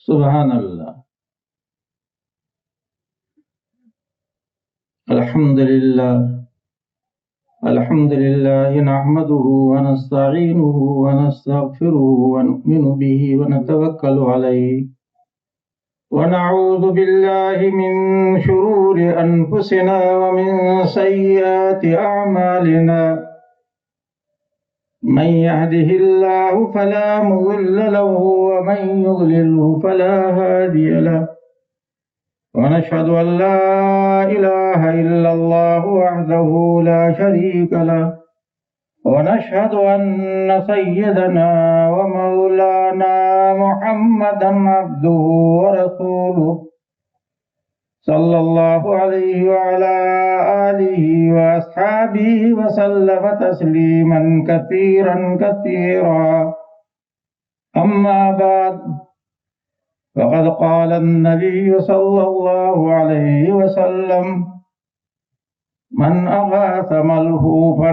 سبحان اللہ. الحمد للہ نحمده ونستعینه ونستغفره ونؤمن به ونتوکل علیہ ونعوذ باللہ من شرور انفسنا ومن سیئات اعمالنا من يهده الله فلا مضل له ومن يضلله فلا هادي له ونشهد أن لا إله إلا الله وحده لا شريك له ونشهد أن سيدنا ومولانا محمدا عبده ورسوله صلى الله عليه وعلى آله وأصحابه وسلم تسليما كثيرا كثيرا. أما بعد فقد قال النبي صلى الله عليه وسلم من أغاث ملهوفا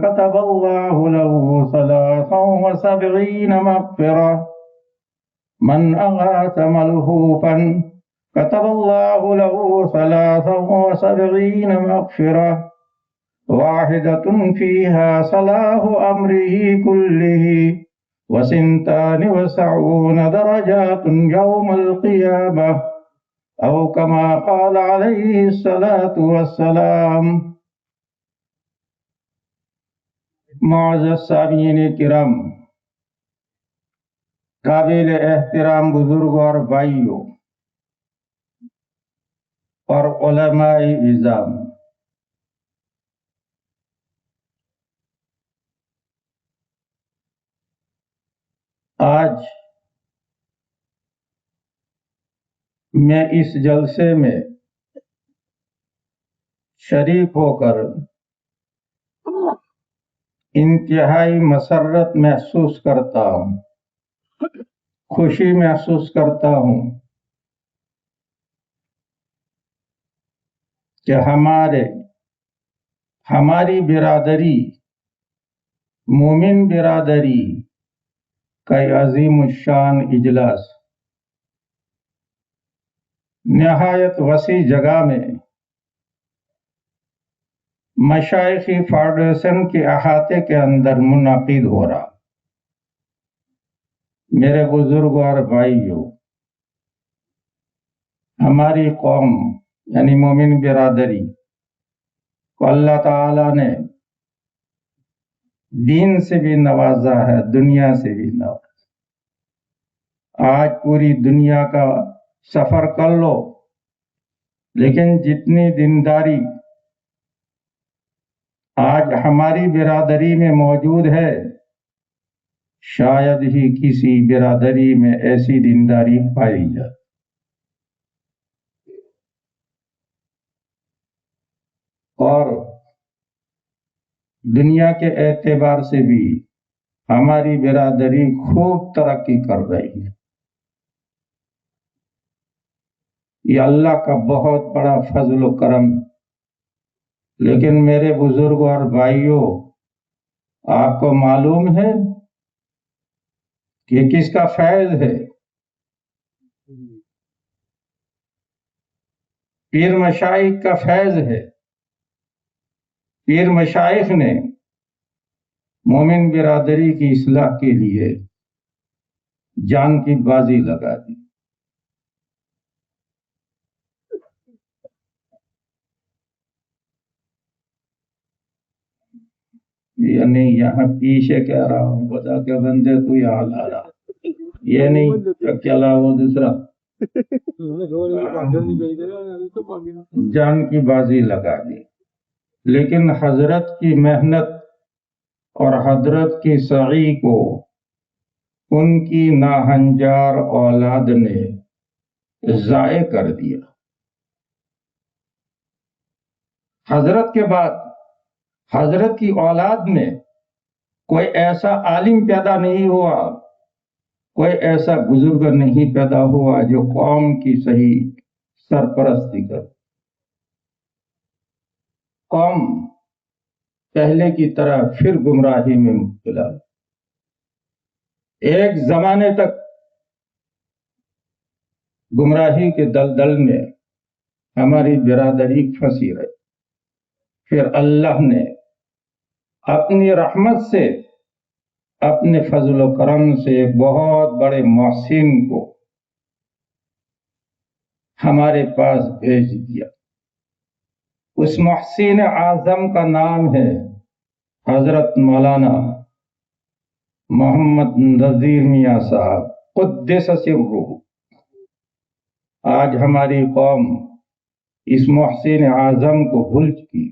كتب الله له 73 مغفرة. من أغاث ملهوفا كتب الله له 73 مغفرة واحدة فيها صلاح أمره كله و72 درجات يوم القيامة أو كما قال عليه الصلاة والسلام. معزز سامعین کرام، قابل احترام بزرگ اور بھائیوں اور علماء عظام، آج میں اس جلسے میں شریک ہو کر انتہائی مسرت محسوس کرتا ہوں، خوشی محسوس کرتا ہوں کہ ہماری برادری، مومن برادری کا عظیم الشان اجلاس نہایت وسیع جگہ میں مشائخی فاؤنڈیشن کے احاطے کے اندر منعقد ہو رہا. میرے بزرگوں اور بھائیوں، ہماری قوم یعنی مومن برادری کو اللہ تعالی نے دین سے بھی نوازا ہے، دنیا سے بھی نوازا. آج پوری دنیا کا سفر کر لو، لیکن جتنی دینداری آج ہماری برادری میں موجود ہے، شاید ہی کسی برادری میں ایسی دینداری پائی جائے. اور دنیا کے اعتبار سے بھی ہماری برادری خوب ترقی کر رہی ہے. یہ اللہ کا بہت بڑا فضل و کرم. لیکن میرے بزرگوں اور بھائیوں، آپ کو معلوم ہے کہ کس کا فیض ہے؟ پیر مشائخ کا فیض ہے. پیر مشائخ نے مومن برادری کی اصلاح کے لیے جان کی بازی لگا دی. یعنی یہاں پیچھے کہہ رہا ہوں، خدا کے بندے کوئی حال آ رہا، یہ نہیں کہ علاوہ دوسرا جان کی بازی لگا دی. لیکن حضرت کی محنت اور حضرت کی سعی کو ان کی ناہنجار اولاد نے ضائع کر دیا. حضرت کے بعد حضرت کی اولاد میں کوئی ایسا عالم پیدا نہیں ہوا، کوئی ایسا بزرگ نہیں پیدا ہوا جو قوم کی صحیح سرپرستی کر. قوم پہلے کی طرح پھر گمراہی میں مبتلا. ایک زمانے تک گمراہی کے دلدل میں ہماری برادری پھنسی رہی، پھر اللہ نے اپنی رحمت سے، اپنے فضل و کرم سے ایک بہت بڑے محسن کو ہمارے پاس بھیج دیا۔ اس محسن اعظم کا نام ہے حضرت مولانا محمد نذیر میاں صاحب قدس سرہ۔ آج ہماری قوم اس محسن اعظم کو بھول چکی۔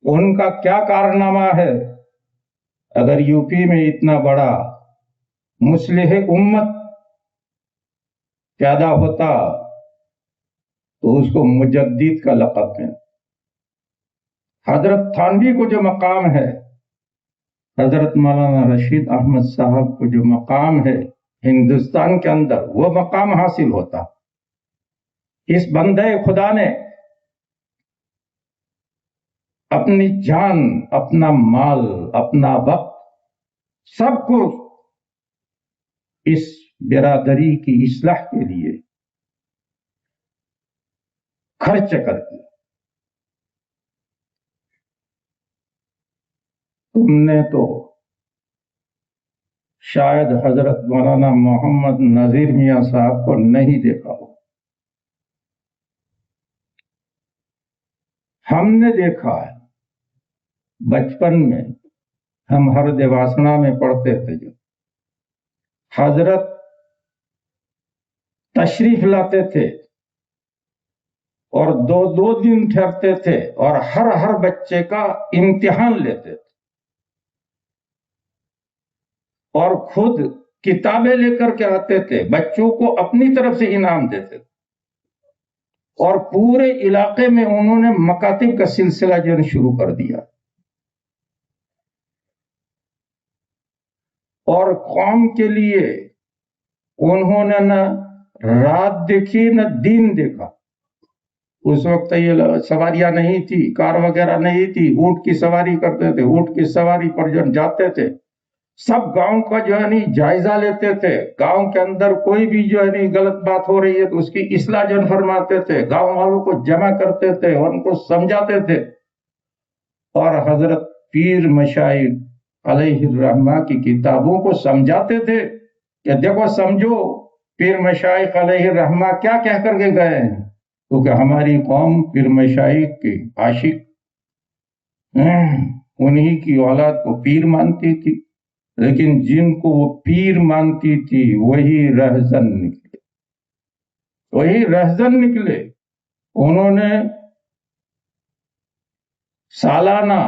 ان کا کیا کارنامہ ہے؟ اگر یو پی میں اتنا بڑا مصلح امت پیدا ہوتا تو اس کو مجدد کا لقب ہے۔ حضرت تھانوی کو جو مقام ہے، حضرت مولانا رشید احمد صاحب کو جو مقام ہے ہندوستان کے اندر، وہ مقام حاصل ہوتا۔ اس بندے خدا نے اپنی جان، اپنا مال، اپنا وقت، سب کو اس برادری کی اصلاح کے لیے خرچ کر دیا۔ تم نے تو شاید حضرت مولانا محمد نذیر میاں صاحب کو نہیں دیکھا ہو، ہم نے دیکھا ہے۔ بچپن میں ہم ہر دیواسنا میں پڑھتے تھے، جو حضرت تشریف لاتے تھے اور دو دو دن ٹھہرتے تھے اور ہر بچے کا امتحان لیتے تھے اور خود کتابیں لے کر کے آتے تھے، بچوں کو اپنی طرف سے انعام دیتے تھے، اور پورے علاقے میں انہوں نے مکاتب کا سلسلہ جو شروع کر دیا، اور قوم کے لیے انہوں نے نہ رات دیکھی نہ دین دیکھا۔ اس وقت یہ سواریاں نہیں تھی، کار وغیرہ نہیں تھی، اونٹ کی سواری کرتے تھے، اونٹ کی سواری پر جو جاتے تھے، سب گاؤں کا جو ہے نہیں جائزہ لیتے تھے، گاؤں کے اندر کوئی بھی جو ہے نہیں غلط بات ہو رہی ہے تو اس کی اصلاح جو فرماتے تھے، گاؤں والوں کو جمع کرتے تھے اور ان کو سمجھاتے تھے، اور حضرت پیر مشائخ علیہ الرحمہ کی کتابوں کو سمجھاتے تھے کہ دیکھو سمجھو پیر مشائخ علیہ الرحمہ کیا کہہ کر کے گئے ہیں، کیونکہ ہماری قوم پیر مشائخ کے عاشق، انہی کی اولاد کو پیر مانتی تھی، لیکن جن کو وہ پیر مانتی تھی وہی رہزن نکلے۔ انہوں نے سالانہ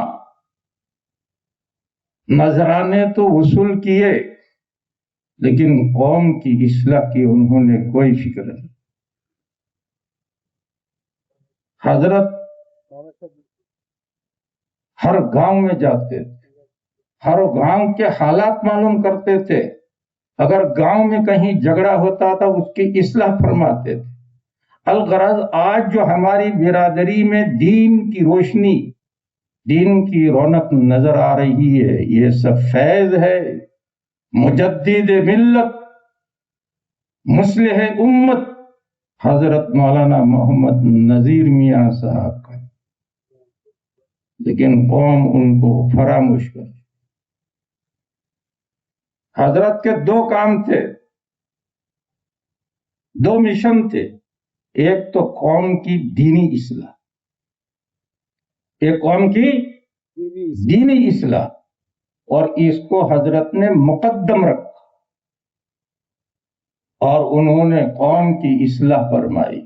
نذرانے تو وصول کیے، لیکن قوم کی اصلاح کی انہوں نے کوئی فکر نہیں۔ حضرت ہر گاؤں میں جاتے تھے، ہر گاؤں کے حالات معلوم کرتے تھے، اگر گاؤں میں کہیں جھگڑا ہوتا تھا اس کی اصلاح فرماتے تھے۔ الغرض آج جو ہماری برادری میں دین کی روشنی، دین کی رونق نظر آ رہی ہے، یہ سب فیض ہے مجدد ملت، مصلح امت حضرت مولانا محمد نذیر میاں صاحب کا، لیکن قوم ان کو فراموش کر۔ حضرت کے دو کام تھے، دو مشن تھے، ایک تو قوم کی دینی اصلاح، ایک قوم کی دینی اصلاح، اور اس کو حضرت نے مقدم رکھا اور انہوں نے قوم کی اصلاح فرمائی۔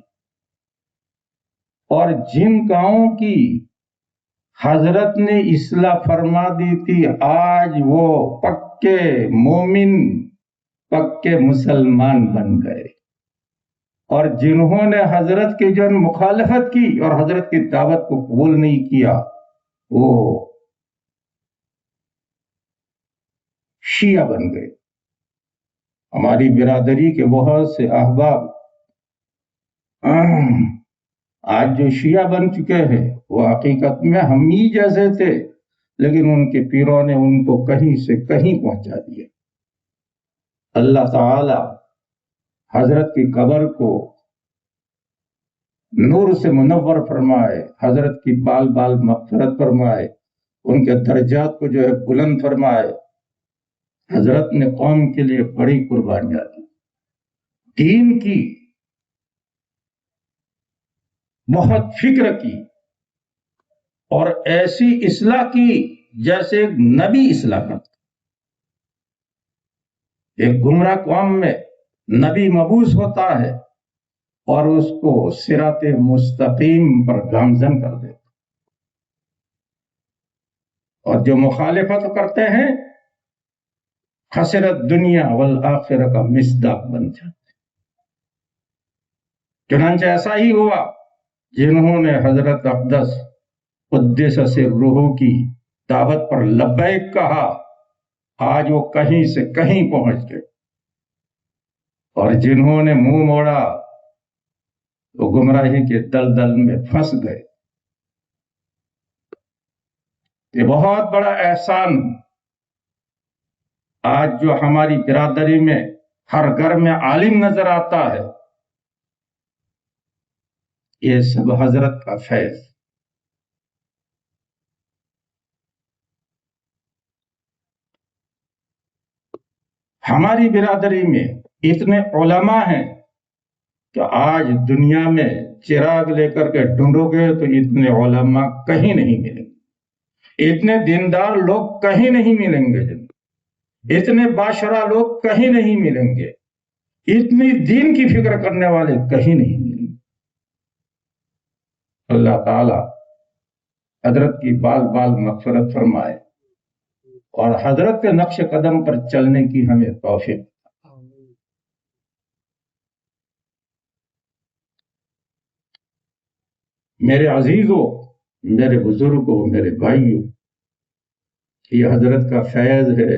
اور جن گاؤں کی حضرت نے اصلاح فرما دی تھی، آج وہ پکے مومن، پکے مسلمان بن گئے، اور جنہوں نے حضرت کی جو مخالفت کی اور حضرت کی دعوت کو قبول نہیں کیا، وہ شیعہ بن گئے۔ ہماری برادری کے بہت سے احباب آج جو شیعہ بن چکے ہیں وہ حقیقت میں ہم ہی جیسے تھے، لیکن ان کے پیروں نے ان کو کہیں سے کہیں پہنچا دیا۔ اللہ تعالی حضرت کی قبر کو نور سے منور فرمائے، حضرت کی بال بال مغفرت فرمائے، ان کے درجات کو جو ہے بلند فرمائے۔ حضرت نے قوم کے لیے بڑی قربانیاں دی، دین کی بہت فکر کی، اور ایسی اصلاح کی جیسے ایک نبی اصلاح کرتا۔ ایک گمراہ قوم میں نبی مبعوث ہوتا ہے اور اس کو صراط مستقیم پر گامزن کر دیتا، اور جو مخالفت کرتے ہیں خسرت دنیا والآخرہ کا مصداق بن جاتے۔ چنانچہ ایسا ہی ہوا، جنہوں نے حضرت اقدس قدس سرہ کی دعوت پر لبیک کہا، آج وہ کہیں سے کہیں پہنچ گئے، اور جنہوں نے منہ موڑا وہ گمراہی کے دلدل میں پھنس گئے۔ یہ بہت بڑا احسان آج جو ہماری برادری میں ہر گھر میں عالم نظر آتا ہے، یہ سب حضرت کا فیض۔ ہماری برادری میں اتنے علماء ہیں کہ آج دنیا میں چراغ لے کر کے ڈھونڈو گے تو اتنے علماء کہیں نہیں ملیں گے، اتنے دیندار لوگ کہیں نہیں ملیں گے، اتنے باشرہ لوگ کہیں نہیں ملیں گے، اتنی دین کی فکر کرنے والے کہیں نہیں ملیں گے۔ اللہ تعالی حضرت کی بال بال مغفرت فرمائے اور حضرت کے نقش قدم پر چلنے کی ہمیں توفیق۔ میرے عزیزوں، میرے بزرگوں، میرے بھائیوں، یہ حضرت کا فیض ہے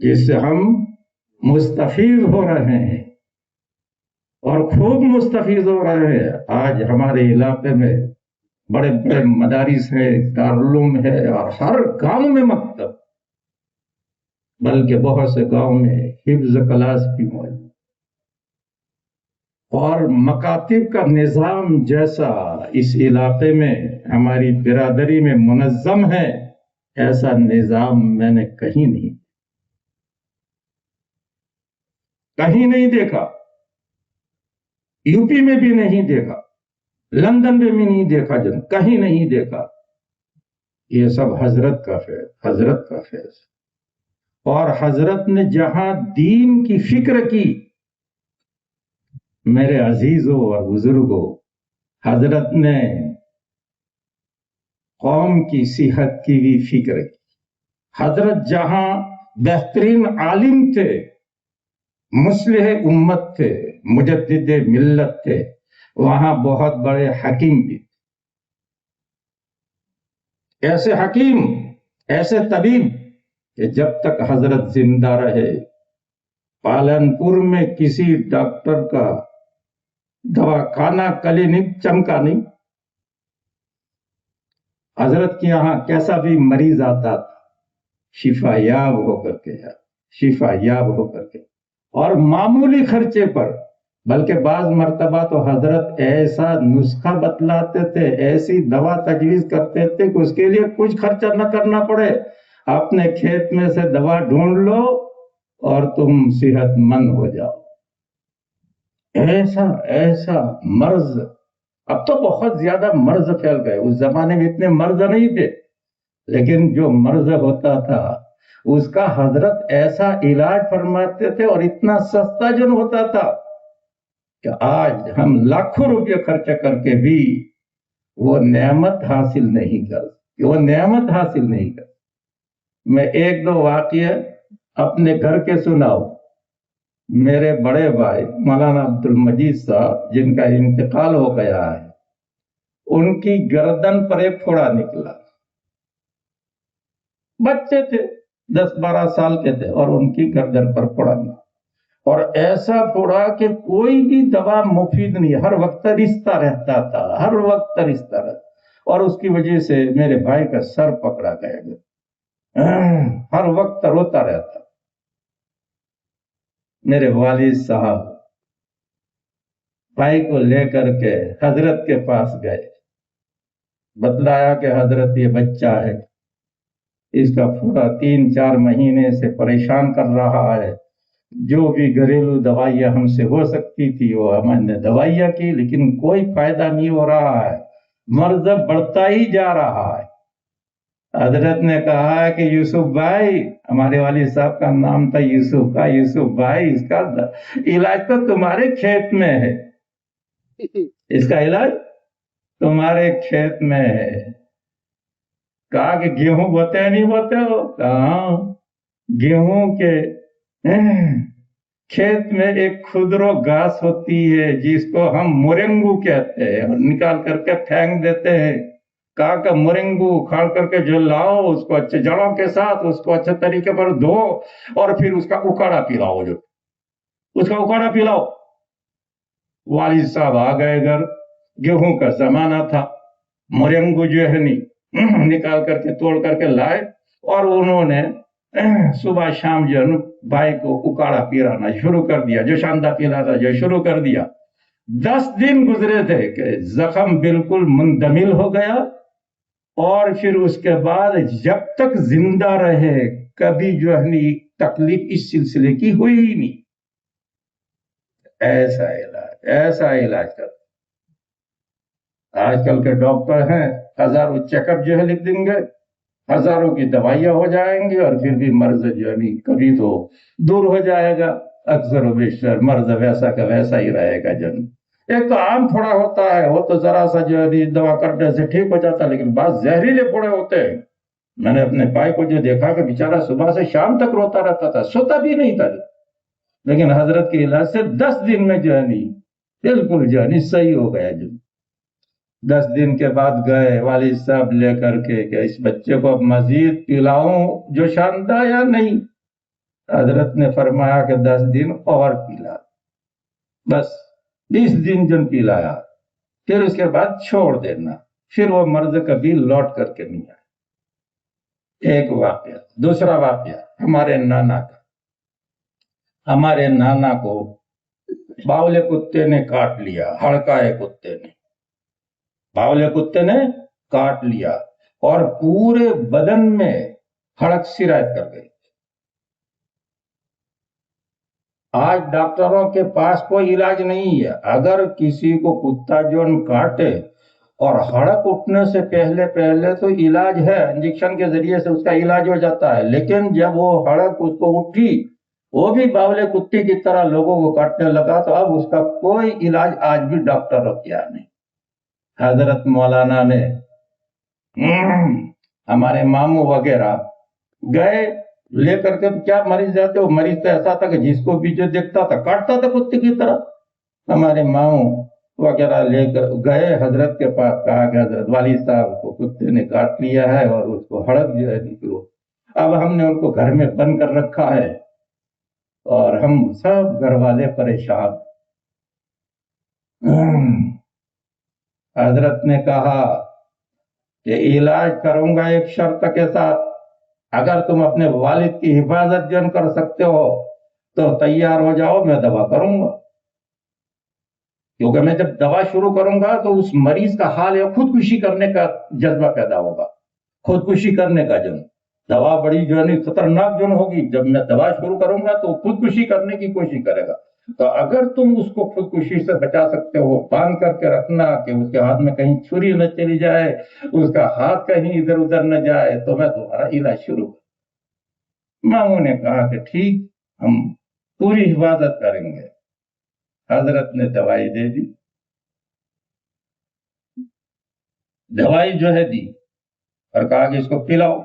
جس سے ہم مستفیض ہو رہے ہیں، اور خوب مستفیض ہو رہے ہیں۔ آج ہمارے علاقے میں بڑے بڑے مدارس ہیں، دارالعلوم ہے، اور ہر گاؤں میں مکتب، بلکہ بہت سے گاؤں میں حفظ کلاس بھی موجود، اور مکاتب کا نظام جیسا اس علاقے میں ہماری برادری میں منظم ہے، ایسا نظام میں نے کہیں نہیں دیکھا، یو پی میں بھی نہیں دیکھا، لندن میں بھی نہیں دیکھا، کہیں نہیں دیکھا۔ یہ سب حضرت کا فیض، حضرت کا فیض۔ اور حضرت نے جہاں دین کی فکر کی، میرے عزیزوں اور بزرگوں، حضرت نے قوم کی صحت کی بھی فکر کی۔ حضرت جہاں بہترین عالم تھے، مصلح امت تھے، مجدد ملت تھے، وہاں بہت بڑے حکیم بھی تھے۔ ایسے حکیم، ایسے طبیب کہ جب تک حضرت زندہ رہے، پالنپور میں کسی ڈاکٹر کا دواخانہ کلینک چمکا نہیں۔ حضرت کے یہاں کیسا بھی مریض آتا تھا، شفا یاب ہو کر کے، شفا یاب ہو کر کے، اور معمولی خرچے پر۔ بلکہ بعض مرتبہ تو حضرت ایسا نسخہ بتلاتے تھے، ایسی دوا تجویز کرتے تھے کہ اس کے لیے کچھ خرچہ نہ کرنا پڑے، اپنے کھیت میں سے دوا ڈھونڈ لو اور تم صحت مند ہو جاؤ۔ ایسا مرض، اب تو بہت زیادہ مرض پھیل گئے، اس زمانے میں اتنے مرض نہیں تھے، لیکن جو مرض ہوتا تھا اس کا حضرت ایسا علاج فرماتے تھے، اور اتنا سستا جن ہوتا تھا کہ آج ہم لاکھوں روپے خرچ کر کے بھی وہ نعمت حاصل نہیں کر۔ میں ایک دو واقعہ اپنے گھر کے سناؤں۔ میرے بڑے بھائی مولانا عبد المجید صاحب، جن کا انتقال ہو گیا ہے، ان کی گردن پر ایک پھوڑا نکلا۔ بچے تھے، 10-12 سال کے تھے، اور ان کی گردن پر پھوڑا نکلا، اور ایسا پھوڑا کہ کوئی بھی دوا مفید نہیں، ہر وقت رشتہ رہتا تھا، ہر وقت رشتہ رہتا۔ اور اس کی وجہ سے میرے بھائی کا سر پکڑا گیا، ہر وقت روتا رہتا۔ میرے والد صاحب بھائی کو لے کر کے حضرت کے پاس گئے، بتلایا کہ حضرت یہ بچہ ہے، اس کا پورا 3-4 مہینے سے پریشان کر رہا ہے، جو بھی گھریلو دوائیاں ہم سے ہو سکتی تھی وہ ہم نے دوائیاں کی، لیکن کوئی فائدہ نہیں ہو رہا ہے، مرض بڑھتا ہی جا رہا ہے۔ حضرت نے کہا کہ یوسف بھائی، ہمارے والد صاحب کا نام تھا یوسف کا، یوسف بھائی اس کا علاج تو تمہارے کھیت میں ہے، اس کا علاج تمہارے کھیت میں ہے۔ کہا کہ گیہوں بوتے نہیں بوتے ہو؟ کہاں، گیہوں کے کھیت میں ایک خضرو گھاس ہوتی ہے جس کو ہم مورنگو کہتے ہیں، اور نکال کر کے پھینک دیتے ہیں۔ کہا کہ مورنگو اکھاڑ کر کے جو لاؤ، اس کو اچھے جڑوں کے ساتھ اس کو اچھے طریقے پر دھو، اور پھر اس کا اکاڑا پلاؤ، جو اس کا اکاڑا پلاؤ۔ والد صاحب آ گئے گھر، گیہوں کا زمانہ تھا، مورنگو جو ہے نہیں نکال کر کے توڑ کر کے لائے، اور انہوں نے صبح شام جو ہے بھائی کو اکاڑا پلانا شروع کر دیا، جو شاندہ پلانا جو شروع کر دیا۔ 10 دن گزرے تھے کہ زخم بالکل مندمل ہو گیا، اور پھر اس کے بعد جب تک زندہ رہے کبھی جو ہے تکلیف اس سلسلے کی ہوئی ہی نہیں۔ ایسا علاج کر، آج کل کے ڈاکٹر ہیں، ہزاروں چیک اپ جو ہے لکھ دیں گے، ہزاروں کی دوائیاں ہو جائیں گی، اور پھر بھی مرض جو ہے کبھی تو دور ہو جائے گا، اکثر و بیشتر مرض ویسا کا ویسا ہی رہے گا۔ ایک تو عام پھوڑا ہوتا ہے، وہ تو ذرا سا جو ہے دوا کرنے سے ٹھیک ہو جاتا ہے، لیکن بعض زہریلے پھوڑے ہوتے ہیں۔ میں نے اپنے بھائی کو جو دیکھا کہ بیچارہ صبح سے شام تک روتا رہتا تھا، سوتا بھی نہیں تھا، لیکن حضرت کے علاج سے 10 دن میں جو ہے بالکل جو ہے صحیح ہو گیا۔ 10 دن کے بعد گئے والد صاحب لے کر کے کہ اس بچے کو اب مزید پلاؤں جو شاندہ یا نہیں؟ حضرت نے فرمایا کہ 10 دن اور پلا، بس 20 دن جن پلایا، پھر اس کے بعد چھوڑ دینا، پھر وہ مرض کبھی لوٹ کر کے نہیں آئے۔ ایک واقعہ۔ دوسرا واقعہ ہمارے نانا کا۔ ہمارے نانا کو باولے کتے نے کاٹ لیا، ہڑکائے کتے نے، باولے کتے نے کاٹ لیا، اور پورے بدن میں ہڑک سرایت کر گئی۔ آج ڈاکٹروں کے پاس کوئی علاج نہیں ہے، اگر کسی کو کتا جون کاٹے اور ہڑک اٹھنے سے پہلے تو علاج ہے، انجیکشن کے ذریعے سے اس کا علاج ہو جاتا ہے، لیکن جب وہ ہڑک اس کو اٹھی، وہ بھی باولے کتے کی طرح لوگوں کو کاٹنے لگا، تو اب اس کا کوئی علاج آج بھی ڈاکٹر کیا نہیں۔ حضرت مولانا نے ہمارے ماموں وغیرہ گئے لے کر کے، کیا مریض جاتے، وہ مریض تو ایسا تھا کہ جس کو بھی جو دیکھتا تھا کاٹتا تھا کتے کی طرح۔ ہمارے ماموں وغیرہ لے کر گئے حضرت کے پاس، کہا کہ حضرت والد صاحب کو کتے نے کاٹ لیا ہے، اور اس کو ہڑک جو ہے نکلو۔ اب ہم نے ان کو گھر میں بند کر رکھا ہے، اور ہم سب گھر والے پریشان۔ حضرت نے کہا کہ علاج کروں گا ایک شرط کے ساتھ، اگر تم اپنے والد کی حفاظت جن کر سکتے ہو تو تیار ہو جاؤ، میں دوا کروں گا، کیونکہ میں جب دوا شروع کروں گا تو اس مریض کا حال ہے خودکشی کرنے کا جذبہ پیدا ہوگا، خودکشی کرنے کا جن، دوا بڑی جو ہے خطرناک جن ہوگی، جب میں دوا شروع کروں گا تو خودکشی کرنے کی کوشش کرے گا۔ تو اگر تم اس کو خودکشی سے بچا سکتے ہو، باندھ کر کے رکھنا کہ اس کے ہاتھ میں کہیں چھری نہ چلی جائے، اس کا ہاتھ کہیں ادھر ادھر نہ جائے، تو میں تمہارا علاج شروع کروں۔ ماموں نے کہا کہ ٹھیک، ہم پوری حفاظت کریں گے۔ حضرت نے دوائی دے دی، دوائی جو ہے دی، اور کہا کہ اس کو پلاؤ،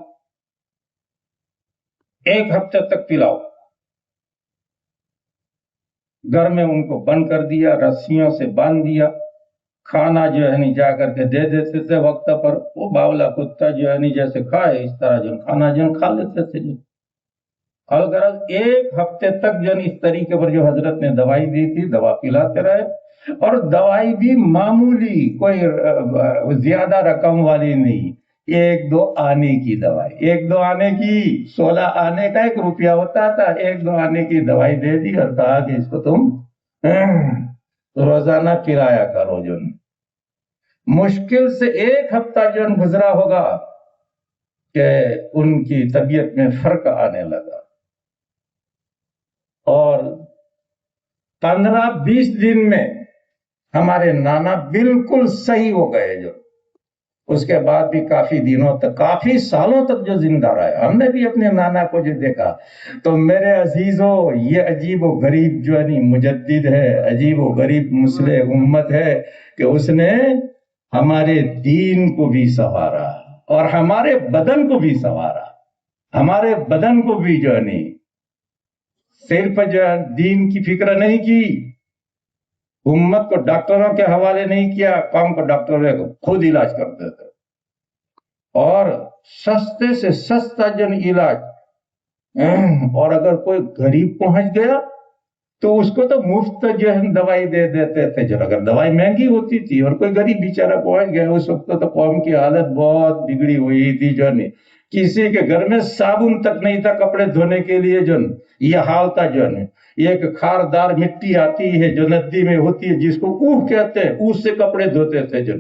1 ہفتے تک پلاؤ۔ گھر میں ان کو بند کر دیا، رسیوں سے باندھ دیا، کھانا جو ہے جا کر کے دے دیتے تھے وقت پر، وہ باولا کتا جو ہے جیسے کھائے اس طرح جو کھانا جو کھا لیتے تھے۔ الغرض ایک ہفتے تک جو اس طریقے پر جو حضرت نے دوائی دی تھی دوا پلاتے رہے، اور دوائی بھی معمولی، کوئی زیادہ رقم والی نہیں، ایک دو آنے کی دوائی، ایک دو آنے کی، 16 آنے کا 1 روپیہ ہوتا تھا، ایک دو آنے کی دوائی دے دی اور کہا کہ اس کو تم روزانہ پلایا کرو۔ جو مشکل سے 1 ہفتہ جو گزرا ہوگا کہ ان کی طبیعت میں فرق آنے لگا، اور 15-20 دن میں ہمارے نانا بالکل صحیح ہو گئے۔ جو اس کے بعد بھی کافی دنوں تک، کافی سالوں تک جو زندہ رہے، ہم نے بھی اپنے نانا کو جو دیکھا۔ تو میرے عزیزوں، یہ عجیب و غریب جو ہے مجدد ہے، عجیب و غریب مصلح امت ہے کہ اس نے ہمارے دین کو بھی سنوارا اور ہمارے بدن کو بھی سنوارا، ہمارے بدن کو بھی جو ہے صرف جو دین کی فکر نہیں کی، امت کو ڈاکٹروں کے حوالے نہیں کیا، قوم کو ڈاکٹروں کو خود علاج کرتے تھے، اور سستے سے سستا جن علاج، اور اگر کوئی غریب پہنچ گیا تو اس کو تو مفت جو ہے دوائی دے دیتے تھے۔ جو اگر دوائی مہنگی ہوتی تھی اور کوئی غریب بیچارہ پہنچ گیا، اس وقت تو قوم کی حالت بہت بگڑی ہوئی تھی۔ جو نہیں کسی کے گھر میں صابن تک نہیں تھا کپڑے دھونے کے لیے، جو یہ حال تھا۔ جو ایک خاردار مٹی آتی ہے جو ندی میں ہوتی ہے، جس کو اوہ کہتے ہیں، اس سے کپڑے دھوتے تھے۔ جو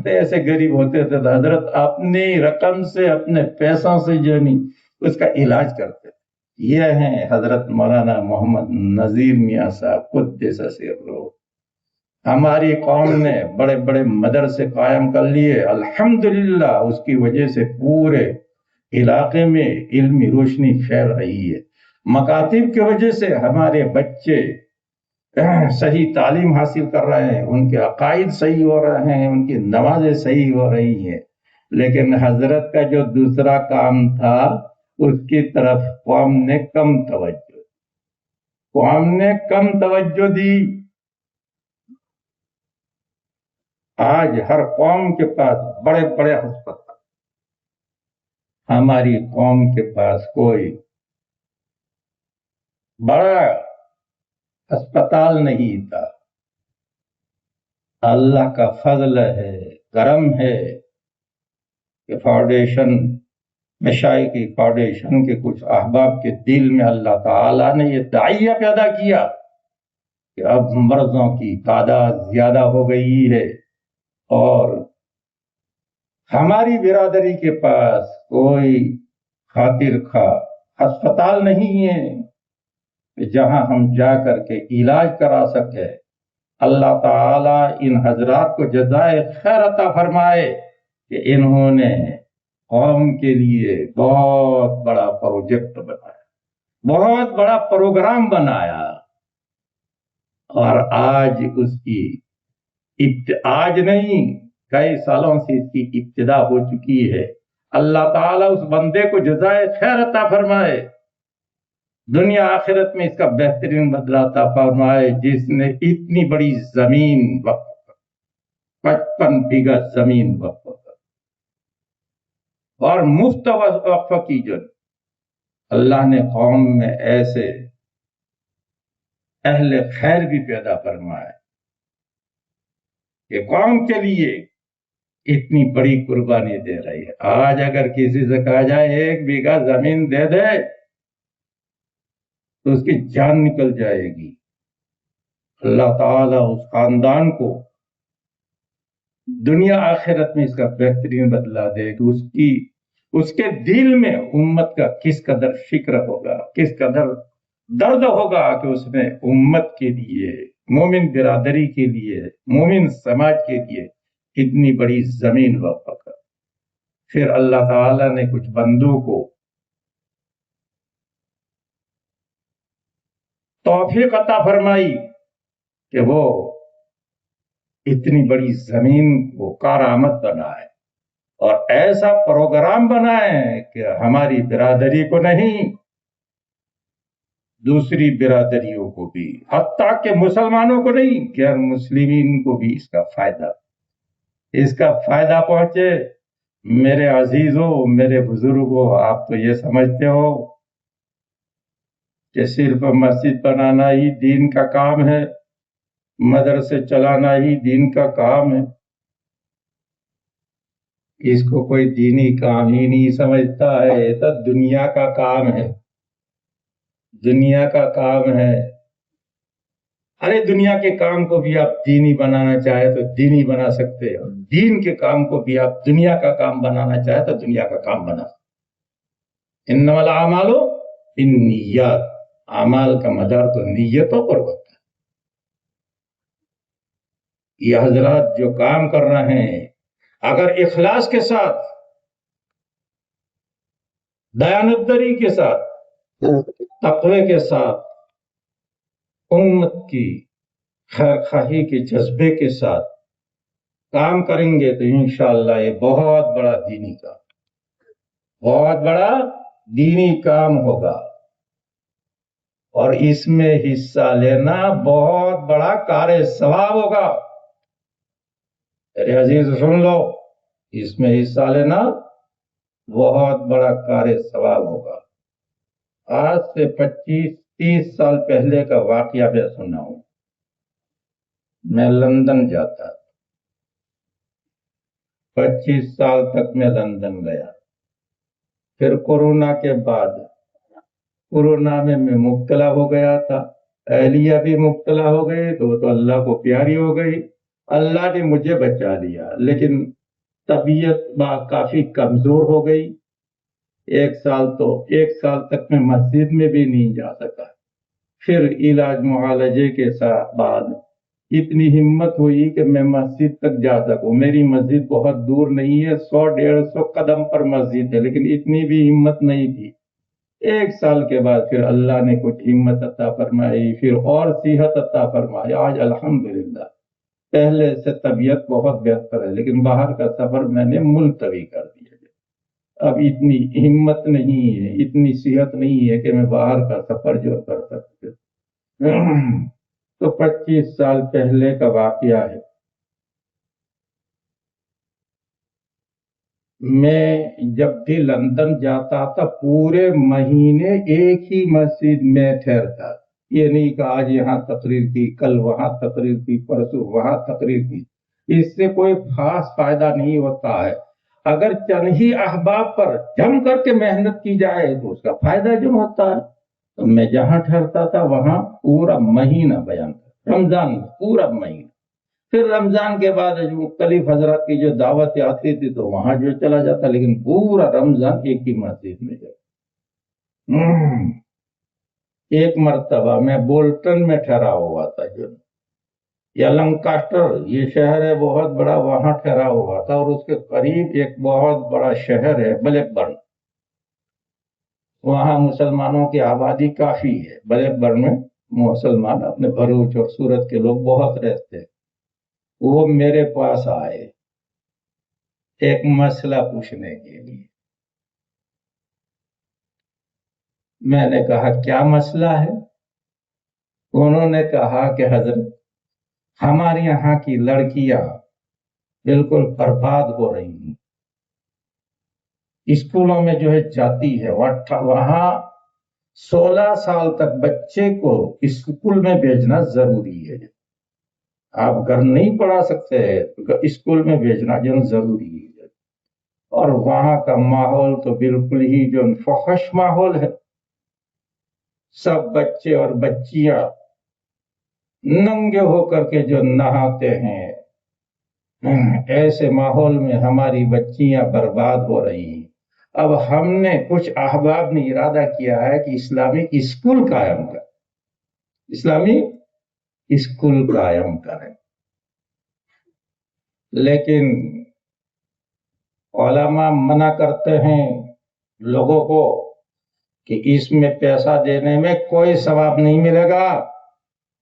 تو ایسے غریب ہوتے تھے تو حضرت اپنی رقم سے، اپنے پیسوں سے جو نہیں اس کا علاج کرتے تھے۔ یہ ہیں حضرت مولانا محمد نذیر میاں صاحب قدس سرہ۔ ہماری قوم نے بڑے بڑے مدرسے قائم کر لیے، الحمدللہ اس کی وجہ سے پورے علاقے میں علمی روشنی پھیل رہی ہے۔ مکاتب کی وجہ سے ہمارے بچے صحیح تعلیم حاصل کر رہے ہیں، ان کے عقائد صحیح ہو رہے ہیں، ان کی نمازیں صحیح ہو رہی ہیں۔ لیکن حضرت کا جو دوسرا کام تھا اس کی طرف قوم نے کم توجہ دی۔ آج ہر قوم کے پاس بڑے بڑے ہسپتال، ہماری قوم کے پاس کوئی بڑا ہسپتال نہیں تھا۔ اللہ کا فضل ہے، کرم ہے کہ فاؤنڈیشن، مشائخ کی فاؤنڈیشن کے کچھ احباب کے دل میں اللہ تعالیٰ نے یہ داعیہ پیدا کیا کہ اب مرضوں کی تعداد زیادہ ہو گئی ہے، اور ہماری برادری کے پاس کوئی خاطر خواہ ہسپتال نہیں ہے جہاں ہم جا کر کے علاج کرا سکے۔ اللہ تعالیٰ ان حضرات کو جزائے خیر عطا فرمائے کہ انہوں نے قوم کے لیے بہت بڑا پروجیکٹ بنایا، بہت بڑا پروگرام بنایا، اور آج اس کی آج نہیں کئی سالوں سے اس کی ابتدا ہو چکی ہے۔ اللہ تعالیٰ اس بندے کو جزائے خیر عطا فرمائے، دنیا آخرت میں اس کا بہترین بدلہ عطا فرمائے، جس نے اتنی بڑی زمین وقف، 55 بیگھہ زمین وقف اور مفت وقف کی۔ جو اللہ نے قوم میں ایسے اہل خیر بھی پیدا فرمائے کہ قوم کے لیے اتنی بڑی قربانی دے رہی ہے۔ آج اگر کسی سے کہا جائے 1 بیگھہ زمین دے دے تو اس کی جان نکل جائے گی۔ اللہ تعالیٰ اس خاندان کو دنیا آخرت میں اس کا بہترین بدلہ دے کہ اس کے دل میں امت کا کس قدر فکر ہوگا، کس قدر درد ہوگا کہ اس نے امت کے لیے، مومن برادری کے لیے، مومن سماج کے لیے اتنی بڑی زمین وقف کر۔ پھر اللہ تعالیٰ نے کچھ بندوں کو توفیق عطا فرمائی کہ وہ اتنی بڑی زمین کو کارآمد بنائے اور ایسا پروگرام بنائے کہ ہماری برادری کو نہیں، دوسری برادریوں کو بھی، حتیٰ کہ مسلمانوں کو نہیں، غیر مسلمین کو بھی اس کا فائدہ پہنچے۔ میرے عزیزوں، میرے بزرگوں، آپ تو یہ سمجھتے ہو کہ صرف مسجد بنانا ہی دین کا کام ہے، مدرسے چلانا ہی دین کا کام ہے، اس کو کوئی دینی کام ہی نہیں سمجھتا ہے، یہ تو دنیا کا کام ہے، دنیا کا کام ہے۔ ارے دنیا کے کام کو بھی آپ دینی بنانا چاہے تو دینی بنا سکتے ہو، دین کے کام کو بھی آپ دنیا کا کام بنانا چاہے تو دنیا کا کام بنا سکتے۔ انما الاعمال بالنیات، اعمال کا مدار تو نیتوں پر ہوتا ہے۔ یہ حضرات جو کام کر رہے ہیں اگر اخلاص کے ساتھ، دیانتداری کے ساتھ، تقوی کے ساتھ، امت کی خیر خواہی کے جذبے کے ساتھ کام کریں گے تو انشاءاللہ یہ بہت بڑا دینی کام، بہت بڑا دینی کام ہوگا، اور اس میں حصہ لینا بہت بڑا کار ثواب ہوگا۔ میرے عزیز سن لو، اس میں حصہ لینا بہت بڑا کار ثواب ہوگا۔ آج سے 25-30 سال پہلے کا واقعہ میں سنا ہوں۔ میں لندن جاتا، 25 سال تک میں لندن گیا، پھر کورونا کے بعد، کورونا میں مبتلا ہو گیا تھا، اہلیہ بھی مبتلا ہو گئی تو اللہ کو پیاری ہو گئی، اللہ نے مجھے بچا لیا، لیکن طبیعت کافی کمزور ہو گئی۔ ایک سال تک میں مسجد میں بھی نہیں جا سکا۔ پھر علاج معالجے کے بعد اتنی ہمت ہوئی کہ میں مسجد تک جا سکوں۔ میری مسجد بہت دور نہیں ہے، 100-150 قدم پر مسجد ہے، لیکن اتنی بھی ہمت نہیں تھی۔ ایک سال کے بعد پھر اللہ نے کچھ ہمت عطا فرمائی، پھر اور صحت عطا فرمائی۔ آج الحمدللہ پہلے سے طبیعت بہت بہتر ہے، لیکن باہر کا سفر میں نے ملتوی کر دیا۔ اب اتنی ہمت نہیں ہے، اتنی صحت نہیں ہے کہ میں باہر کا سفر جو کر سکتے۔ تو 25 سال پہلے کا واقعہ ہے۔ میں جب بھی لندن جاتا تھا پورے مہینے ایک ہی مسجد میں ٹھہرتا، یہ نہیں کہ آج یہاں تقریر کی، کل وہاں تقریر کی، پرسوں وہاں تقریر کی، اس سے کوئی خاص فائدہ نہیں ہوتا ہے۔ اگر چند ہی احباب پر جم کر کے محنت کی جائے تو اس کا فائدہ جو ہوتا ہے۔ تو میں جہاں ٹھہرتا تھا وہاں پورا مہینہ بیان کرتا، رمضان میں پورا مہینہ، پھر رمضان کے بعد جو مختلف حضرات کی جو دعوتیں آتی تھی تو وہاں جو چلا جاتا، لیکن پورا رمضان ایک ہی مسجد میں گیا۔ ایک مرتبہ میں بولٹن میں ٹھہرا ہوا تھا، جو یا لنکاسٹر یہ شہر ہے بہت بڑا، وہاں ٹھہرا ہوا تھا، اور اس کے قریب ایک بہت بڑا شہر ہے بلیک برن، وہاں مسلمانوں کی آبادی کافی ہے۔ بلیک برن میں مسلمان اپنے بھروچ اور سورت کے لوگ بہت رہتے ہیں۔ وہ میرے پاس آئے ایک مسئلہ پوچھنے کے لیے۔ میں نے کہا کیا مسئلہ ہے؟ انہوں نے کہا کہ حضرت ہمارے یہاں کی لڑکیاں بالکل برباد ہو رہی ہیں، اسکولوں میں جو ہے جاتی ہے، وہاں 16 سال تک بچے کو اسکول میں بھیجنا ضروری ہے۔ آپ گھر نہیں پڑھا سکتے، اسکول میں بھیجنا جو ضروری ہے، اور وہاں کا ماحول تو بالکل ہی جو فحش ماحول ہے، سب بچے اور بچیاں ننگے ہو کر کے جو نہاتے ہیں، ایسے ماحول میں ہماری بچیاں برباد ہو رہی ہیں۔ اب ہم نے کچھ احباب نے ارادہ کیا ہے کہ اسلامی اسکول قائم کریں، اسلامی اسکول قائم کریں، لیکن علماء منع کرتے ہیں لوگوں کو کہ اس میں پیسہ دینے میں کوئی ثواب نہیں ملے گا،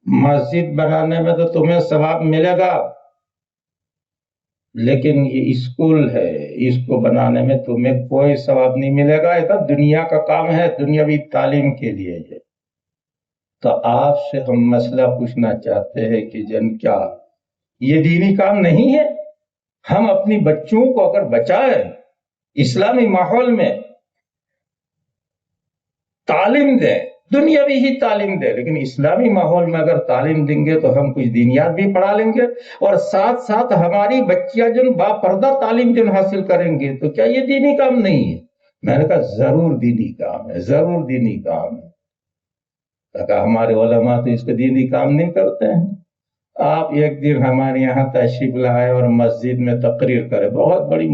مسجد بنانے میں تو تمہیں ثواب ملے گا، لیکن یہ اسکول ہے، اس کو بنانے میں تمہیں کوئی ثواب نہیں ملے گا، یہ تو دنیا کا کام ہے، دنیاوی تعلیم کے لیے ہے۔ تو آپ سے ہم مسئلہ پوچھنا چاہتے ہیں کہ کیا یہ دینی کام نہیں ہے؟ ہم اپنی بچوں کو اگر بچائیں، اسلامی ماحول میں تعلیم دیں، دنیاوی ہی تعلیم دے، لیکن اسلامی ماحول میں اگر تعلیم دیں گے تو ہم کچھ دینیات بھی پڑھا لیں گے، اور ساتھ ساتھ ہماری بچیاں جن باپردہ تعلیم جن حاصل کریں گے، تو کیا یہ دینی کام نہیں ہے؟ میں نے کہا ضرور دینی کام ہے، ضرور دینی کام ہے۔ کہا ہمارے علماء تو اس کو دینی کام نہیں کرتے ہیں۔ آپ ایک دن ہمارے یہاں تشریف لائے اور مسجد میں تقریر کرے، بہت بڑی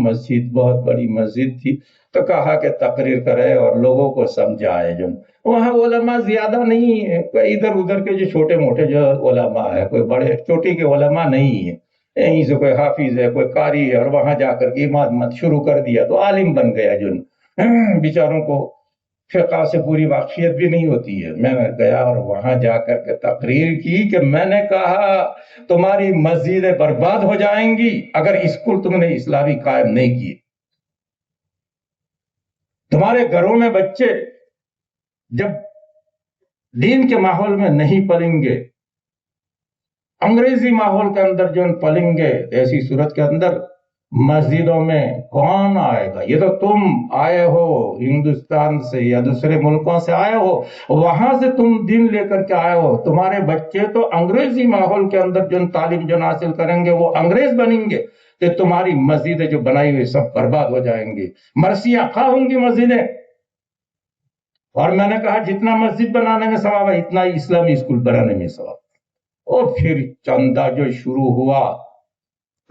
مسجد تھی، تو کہا کہ تقریر کرے اور لوگوں کو سمجھائے۔ جو وہاں علماء زیادہ نہیں ہے، کوئی ادھر ادھر کے جو چھوٹے موٹے جو علماء ہے، کوئی بڑے چوٹی کے علماء نہیں ہے، یہیں سے کوئی حافظ ہے، کوئی قاری ہے، اور وہاں جا کر کے امامت شروع کر دیا تو عالم بن گیا۔ جو بیچاروں کو فقہ سے پوری واقفیت بھی نہیں ہوتی ہے۔ میں گیا اور وہاں جا کر کے تقریر کی کہ میں نے کہا تمہاری مسجدیں برباد ہو جائیں گی اگر اسکول تم نے اسلامی قائم نہیں کیے۔ تمہارے گھروں میں بچے جب دین کے ماحول میں نہیں پلیں گے، انگریزی ماحول کے اندر جو پلیں گے، ایسی صورت کے اندر مسجدوں میں کون آئے گا؟ یہ تو تم آئے ہو ہندوستان سے یا دوسرے ملکوں سے آئے ہو، وہاں سے تم دین لے کر کے آئے ہو، تمہارے بچے تو انگریزی ماحول کے اندر جو تعلیم جو حاصل کریں گے وہ انگریز بنیں گے، کہ تمہاری مسجدیں جو بنائی ہوئی سب برباد ہو جائیں گی، مرثیہ خواہ ہوں گی مسجدیں۔ اور میں نے کہا جتنا مسجد بنانے میں ثواب ہے اتنا ہی اسلامی اسکول بنانے میں ثواب۔ اور پھر چندہ جو شروع ہوا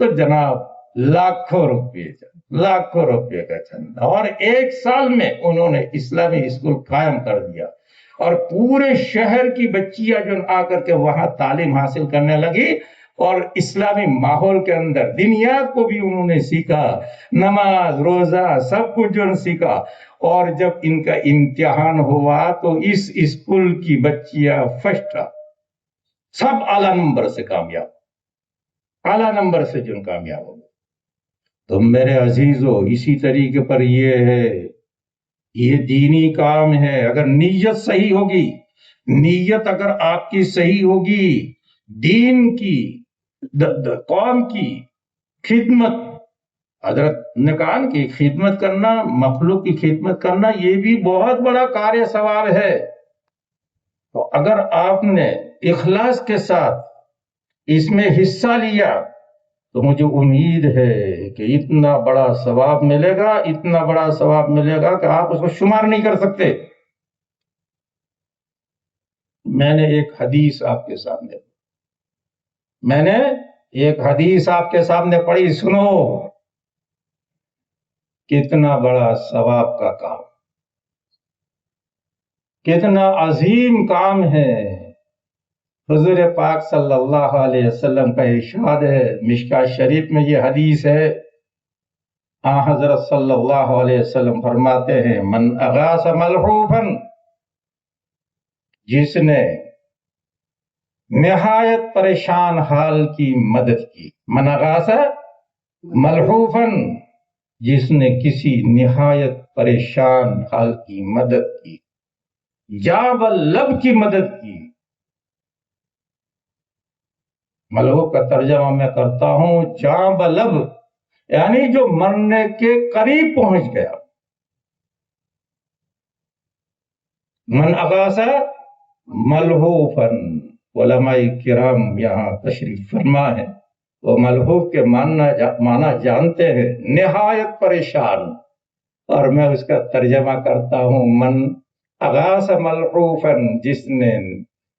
تو جناب لاکھوں روپے کا چندہ، اور 1 سال میں انہوں نے اسلامی اسکول قائم کر دیا، اور پورے شہر کی بچیاں جو آ کر کے وہاں تعلیم حاصل کرنے لگی، اور اسلامی ماحول کے اندر دینیات کو بھی انہوں نے سیکھا، نماز روزہ سب کچھ جو سیکھا۔ اور جب ان کا امتحان ہوا تو اس اسکول کی بچیاں فرسٹ، سب اعلیٰ نمبر سے کامیاب، اعلیٰ نمبر سے جو کامیاب ہو گئے۔ تو میرے عزیزو اسی طریقے پر یہ ہے، یہ دینی کام ہے۔ اگر نیت صحیح ہوگی، نیت اگر آپ کی صحیح ہوگی، دین کی قوم کی خدمت، حضرت نے کہا کہ خدمت کرنا، مخلوق کی خدمت کرنا، یہ بھی بہت بڑا کاریہ ثواب ہے۔ تو اگر آپ نے اخلاص کے ساتھ اس میں حصہ لیا تو مجھے امید ہے کہ اتنا بڑا ثواب ملے گا، اتنا بڑا ثواب ملے گا کہ آپ اس کو شمار نہیں کر سکتے۔ میں نے ایک حدیث آپ کے سامنے پڑھی، سنو، کتنا بڑا ثواب کا کام، کتنا عظیم کام ہے۔ حضور پاک صلی اللہ علیہ وسلم کا ارشاد ہے، مشکوٰۃ شریف میں یہ حدیث ہے، آن حضرت صلی اللہ علیہ وسلم فرماتے ہیں، من اغاث ملحوفا، جس نے نہایت پریشان حال کی مدد کی، من اغاث ملحوفا، جس نے کسی نہایت پریشان حال کی مدد کی، جاب اللب کی مدد کی۔ ملحوف کا ترجمہ میں کرتا ہوں، جاب لب، یعنی جو مرنے کے قریب پہنچ گیا۔ من اغاث ملحوفا، علماء کرام یہاں تشریف فرما ہے، وہ ملحوف کے معنی جانتے ہیں، نہایت پریشان، اور میں اس کا ترجمہ کرتا ہوں، من اغاث ملحوفا، جس نے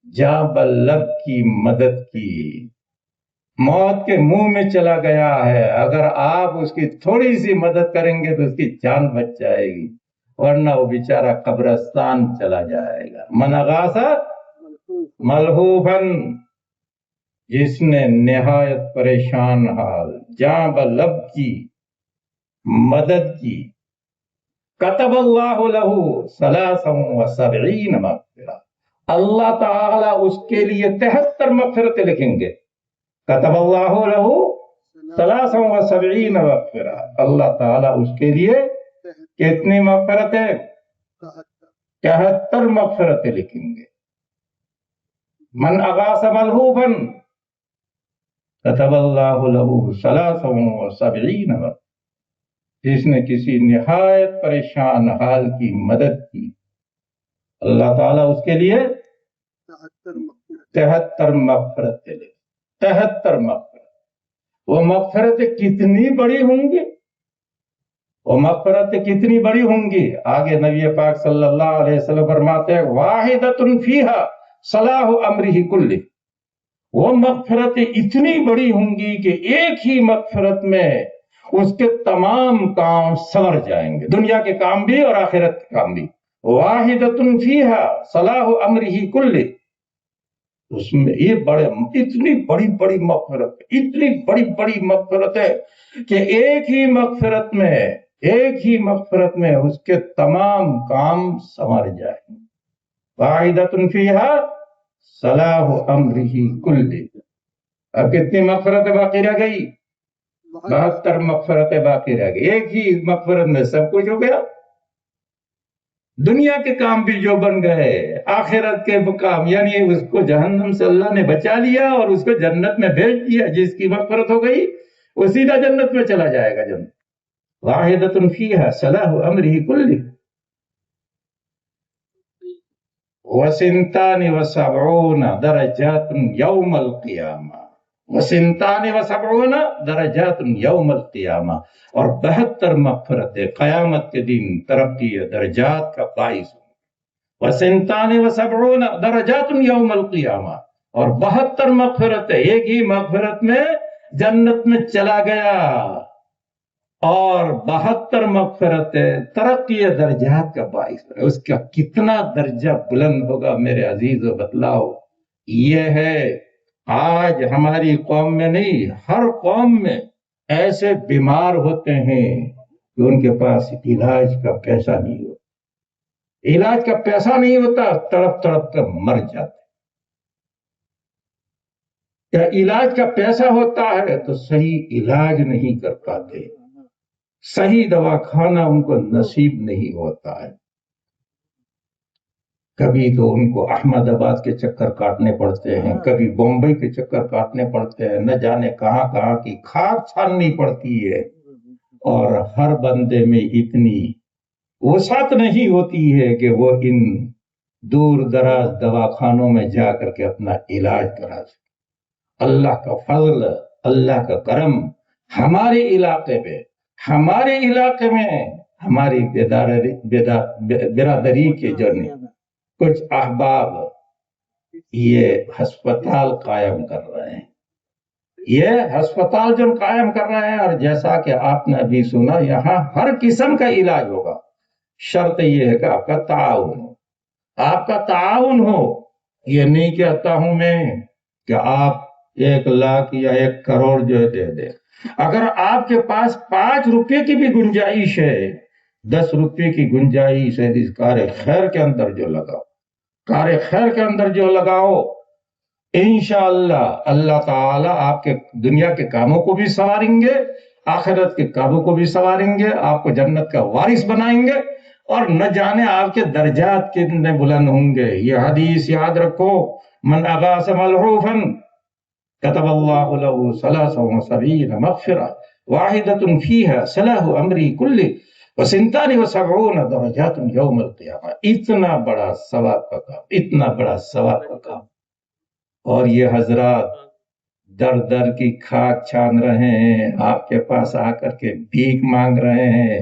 جاب لب کی مدد کی، موت کے منہ میں چلا گیا ہے، اگر آپ اس کی تھوڑی سی مدد کریں گے تو اس کی جان بچ جائے گی، ورنہ وہ بیچارہ قبرستان چلا جائے گا۔ من اغاث ملحوفا، جس نے نہایت پریشان حال، جاب لب کی مدد کی، کتب اللہ لہ 73 مغفرہ، اللہ تعالیٰ اس کے لیے 73 مغفرتیں لکھیں گے۔ کتب اللہ لہ 73 مغفرہ، اللہ تعالیٰ اس کے لیے کتنی مغفرتیں؟ 73 مغفرتیں لکھیں گے۔ من اغاث ملحوفا کتب اللہ لہ 73 مغفرہ، جس نے کسی نہایت پریشان حال کی مدد کی، اللہ تعالیٰ اس کے لیے 73 مغفرتیں لے، 73 مغفرت۔ وہ مغفرتیں کتنی بڑی ہوں گی، وہ مغفرتیں کتنی بڑی ہوں گی، آگے نبی پاک صلی اللہ علیہ وسلم فرماتے ہیں واحدۃ فیہا صلاح امرہ کلہ، وہ مغفرتیں اتنی بڑی ہوں گی کہ ایک ہی مغفرت میں اس کے تمام کام سنور جائیں گے، دنیا کے کام بھی اور آخرت کے کام بھی۔ واحدۃ فیہا صلاح امرہ کلہ، اس میں یہ بڑے اتنی بڑی بڑی مغفرت، اتنی بڑی بڑی مغفرت ہے کہ ایک ہی مغفرت میں اس کے تمام کام سنور جائیں گے۔ واحدۃ فیہا صلاح امرہ کلہ۔ اب کتنی مغفرتیں باقی رہ گئی؟ 72 مغفرتیں باقی رہ گئی، ایک ہی مغفرت میں سب کچھ ہو گیا۔ دنیا کے کام بھی جو بن گئے، آخرت کے کام، یعنی اس کو جہنم سے اللہ نے بچا لیا اور اس کو جنت میں بھیج دیا۔ جس کی مغفرت ہو گئی وہ سیدھا جنت میں چلا جائے گا۔ جنت واحدۃ فیہا صلاح امرہ کلہ وسنتان وسبعون درجات یوم القیامہ، وسنتان وسبعون درجات یوم القیامہ، اور 72 مغفرتیں قیامت کے دن ترقی درجات کا باعث ہوں۔ وسنتان وسبعون درجات یوم القیامہ، اور 72 مغفرتیں، ایک ہی مغفرت میں جنت میں چلا گیا، اور 72 مغفرتیں ترقی درجات کا باعث ہے۔ اس کا کتنا درجہ بلند ہوگا میرے عزیزو، بتلاؤ۔ یہ ہے آج ہماری قوم میں نہیں، ہر قوم میں ایسے بیمار ہوتے ہیں کہ ان کے پاس علاج کا پیسہ نہیں ہوتا، علاج کا پیسہ نہیں ہوتا، تڑپ تڑپ کر مر جاتے۔ کیا علاج کا پیسہ ہوتا ہے تو صحیح علاج نہیں کر پاتے، صحیح دوا کھانا ان کو نصیب نہیں ہوتا ہے۔ کبھی تو ان کو احمد آباد کے چکر کاٹنے پڑتے ہیں، کبھی بمبئی کے چکر کاٹنے پڑتے ہیں، نہ جانے کہاں کہاں کی کھاد چھاننی پڑتی ہے، اور ہر بندے میں اتنی وسعت نہیں ہوتی ہے کہ وہ ان دور دراز دواخانوں میں جا کر کے اپنا علاج کرا سکے۔ اللہ کا فضل، اللہ کا کرم، ہمارے علاقے میں ہماری برادری کے جو کچھ احباب یہ ہسپتال قائم کر رہے ہیں، یہ ہسپتال جو قائم کر رہے ہیں، اور جیسا کہ آپ نے ابھی سنا یہاں ہر قسم کا علاج ہوگا، شرط یہ ہے کہ آپ کا تعاون ہو۔ یہ نہیں کہتا ہوں میں کہ آپ 1 لاکھ یا 1 کروڑ جو دے دیں، اگر آپ کے پاس 5 روپے کی بھی گنجائش ہے، 10 روپے کی گنجائش ہے، اس کار خیر کے اندر جو لگاؤ، انشاءاللہ اللہ تعالی آپ کے دنیا کے کاموں کو بھی سنواریں گے، آخرت کے کاموں کو بھی سنواریں گے، آپ کو جنت کا وارث بنائیں گے، اور نہ جانے آپ کے درجات کتنے بلند ہوں گے۔ یہ حدیث یاد رکھو، من اغاث ملعوفا كتب اللہ له 73 مغفرہ واحدۃ فیہا صلاح امری کلہ وسنتان وسبعون درجات یوم القیامہ۔ اتنا بڑا ثواب کا کام، اور یہ حضرات در در کی کھاک چھان رہے ہیں، آپ کے پاس آ کر کے بھیک مانگ رہے ہیں،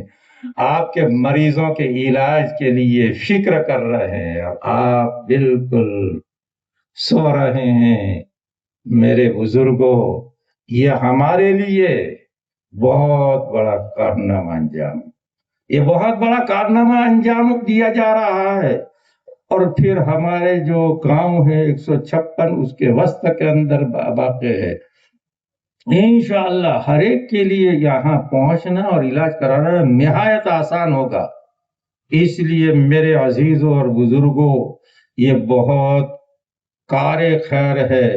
آپ کے مریضوں کے علاج کے لیے فکر کر رہے ہیں، اور آپ بالکل سو رہے ہیں۔ میرے بزرگوں، یہ ہمارے لیے بہت بڑا کارنامہ انجام، یہ بہت بڑا کارنامہ انجام دیا جا رہا ہے، اور پھر ہمارے جو گاؤں ہے 156 اس کے وسط کے اندر واقع ہے، انشاءاللہ ہر ایک کے لیے یہاں پہنچنا اور علاج کرانا نہایت آسان ہوگا۔ اس لیے میرے عزیزوں اور بزرگوں، یہ بہت کار خیر ہے۔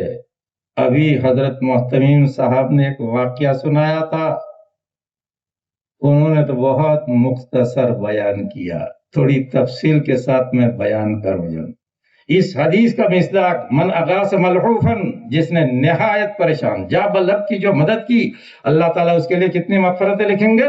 ابھی حضرت محتمیم صاحب نے ایک واقعہ سنایا تھا، انہوں نے تو بہت مختصر بیان کیا، تھوڑی تفصیل کے ساتھ میں بیان کروں۔ اس حدیث کا مصداق من اغاث ملعوفا، جس نے نہایت پریشان جا بلب کی جو مدد کی، اللہ تعالیٰ اس کے لیے کتنی مغفرتیں لکھیں گے؟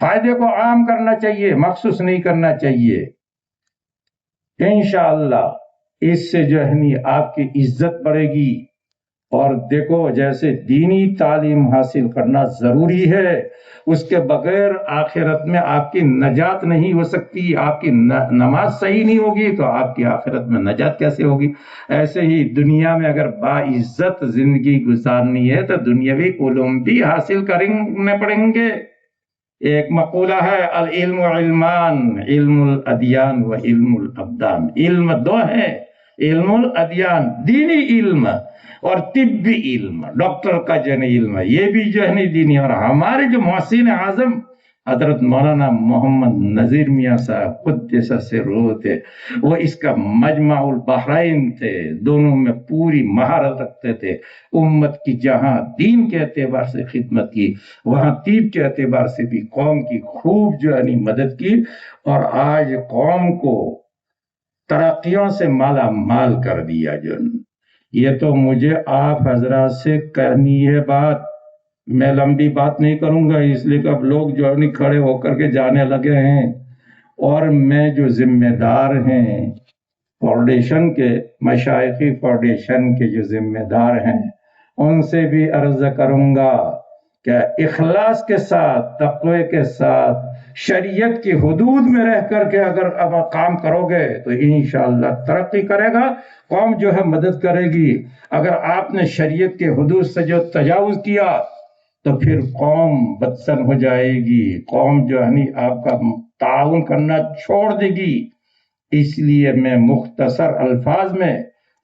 فائدے کو عام کرنا چاہیے، مخصوص نہیں کرنا چاہیے۔ انشاءاللہ اس سے جو ہے آپ کی عزت بڑھے گی۔ اور دیکھو جیسے دینی تعلیم حاصل کرنا ضروری ہے، اس کے بغیر آخرت میں آپ کی نجات نہیں ہو سکتی۔ آپ کی نماز صحیح نہیں ہوگی تو آپ کی آخرت میں نجات کیسے ہوگی؟ ایسے ہی دنیا میں اگر باعزت زندگی گزارنی ہے تو دنیاوی علوم بھی حاصل کرنے پڑیں گے۔ ایک مقولہ ہے العلم علمان، علم الادیان و علم الابدان۔ علم دو ہیں، علم الادیان دینی علم اور طبی علم، ڈاکٹر کا جو علم ہے یہ بھی جو ہے دینی۔ اور ہمارے جو محسن اعظم حضرت مولانا محمد نذیر میاں صاحب قدس سرہ تھے، وہ اس کا مجمع البحرین تھے، دونوں میں پوری مہارت رکھتے تھے۔ امت کی جہاں دین کے اعتبار سے خدمت کی، وہاں طب کے اعتبار سے بھی قوم کی خوب جو ہے مدد کی، اور آج قوم کو ترقیوں سے مالا مال کر دیا۔ جو یہ تو مجھے آپ حضرات سے کہنی ہے بات، میں لمبی بات نہیں کروں گا، اس لیے کہ اب لوگ جو ہے کھڑے ہو کر کے جانے لگے ہیں، اور میں جو ذمہ دار ہیں فاؤنڈیشن کے، مشائخی فاؤنڈیشن کے جو ذمہ دار ہیں، ان سے بھی عرض کروں گا کہ اخلاص کے ساتھ، تقوی کے ساتھ، شریعت کی حدود میں رہ کر کے اگر اب کام کرو گے تو انشاءاللہ ترقی کرے گا، قوم جو ہے مدد کرے گی۔ اگر آپ نے شریعت کے حدود سے جو تجاوز کیا تو پھر قوم بدسن ہو جائے گی، قوم جو ہے آپ کا تعاون کرنا چھوڑ دے گی۔ اس لیے میں مختصر الفاظ میں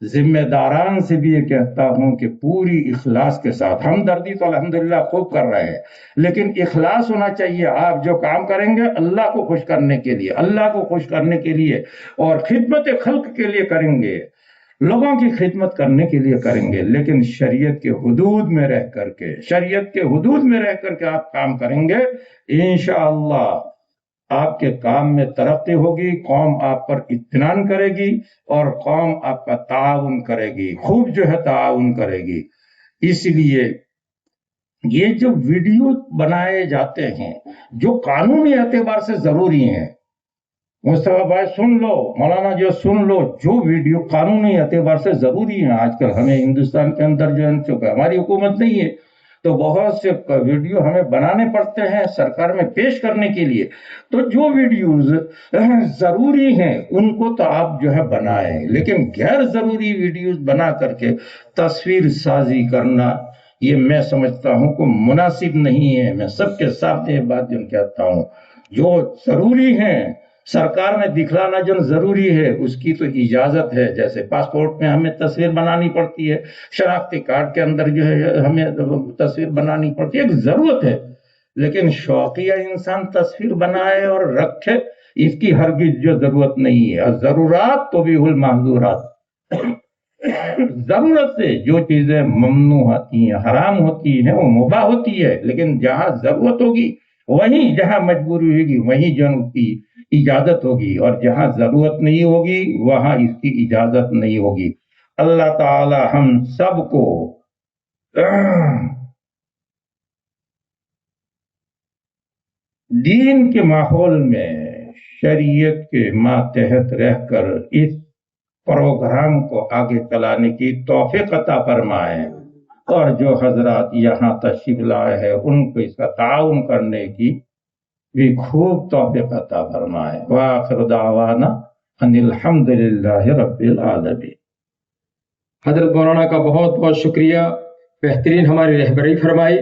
ذمہ داران سے بھی یہ کہتا ہوں کہ پوری اخلاص کے ساتھ، ہمدردی تو الحمدللہ خوب کر رہے ہیں، لیکن اخلاص ہونا چاہیے۔ آپ جو کام کریں گے اللہ کو خوش کرنے کے لیے، اللہ کو خوش کرنے کے لیے اور خدمت خلق کے لیے کریں گے، لوگوں کی خدمت کرنے کے لیے کریں گے، لیکن شریعت کے حدود میں رہ کر کے، شریعت کے حدود میں رہ کر کے آپ کام کریں گے، انشاءاللہ آپ کے کام میں ترقی ہوگی، قوم آپ پر اطمینان کرے گی، اور قوم آپ کا تعاون کرے گی، خوب جو ہے تعاون کرے گی۔ اس لیے یہ جو ویڈیو بنائے جاتے ہیں جو قانونی اعتبار سے ضروری ہیں، مصطفیٰ بھائی سن لو، مولانا جو سن لو، جو ویڈیو قانونی اعتبار سے ضروری ہیں، آج کل ہمیں ہندوستان کے اندر جو ہے چونکہ ہماری حکومت نہیں ہے تو بہت سے ویڈیو ہمیں بنانے پڑتے ہیں سرکار میں پیش کرنے کے لیے، تو جو ویڈیوز ضروری ہیں ان کو تو آپ جو ہے بنائیں، لیکن غیر ضروری ویڈیوز بنا کر کے تصویر سازی کرنا یہ میں سمجھتا ہوں کہ مناسب نہیں ہے۔ میں سب کے ساتھ یہ بات جو کہتا ہوں، جو ضروری ہیں سرکار میں دکھلانا جو ضروری ہے اس کی تو اجازت ہے، جیسے پاسپورٹ میں ہمیں تصویر بنانی پڑتی ہے، شناختی کارڈ کے اندر جو ہے ہمیں تصویر بنانی پڑتی ہے، ایک ضرورت ہے، لیکن شوقیہ انسان تصویر بنائے اور رکھے اس کی ہرگز جو ضرورت نہیں ہے۔ ضرورات تو بھی المحظورات، ضرورت سے جو چیزیں ممنوع ہوتی ہیں، حرام ہوتی ہیں، وہ مباح ہوتی ہے، لیکن جہاں ضرورت ہوگی وہیں، جہاں مجبوری ہوگی وہیں جو اس کی اجازت ہوگی، اور جہاں ضرورت نہیں ہوگی وہاں اس کی اجازت نہیں ہوگی۔ اللہ تعالی ہم سب کو دین کے ماحول میں شریعت کے ماتحت رہ کر اس پروگرام کو آگے چلانے کی توفیق عطا فرمائے، اور جو حضرات یہاں تشریف لائے ہیں ان کو اس کا تعاون کرنے کی بھی خوب توفیق عطا فرمائے۔ وآخر دعوانا ان الحمدللہ رب العالمین۔ حضرت مولانا کا بہت بہت شکریہ، بہترین ہماری رہبری فرمائی۔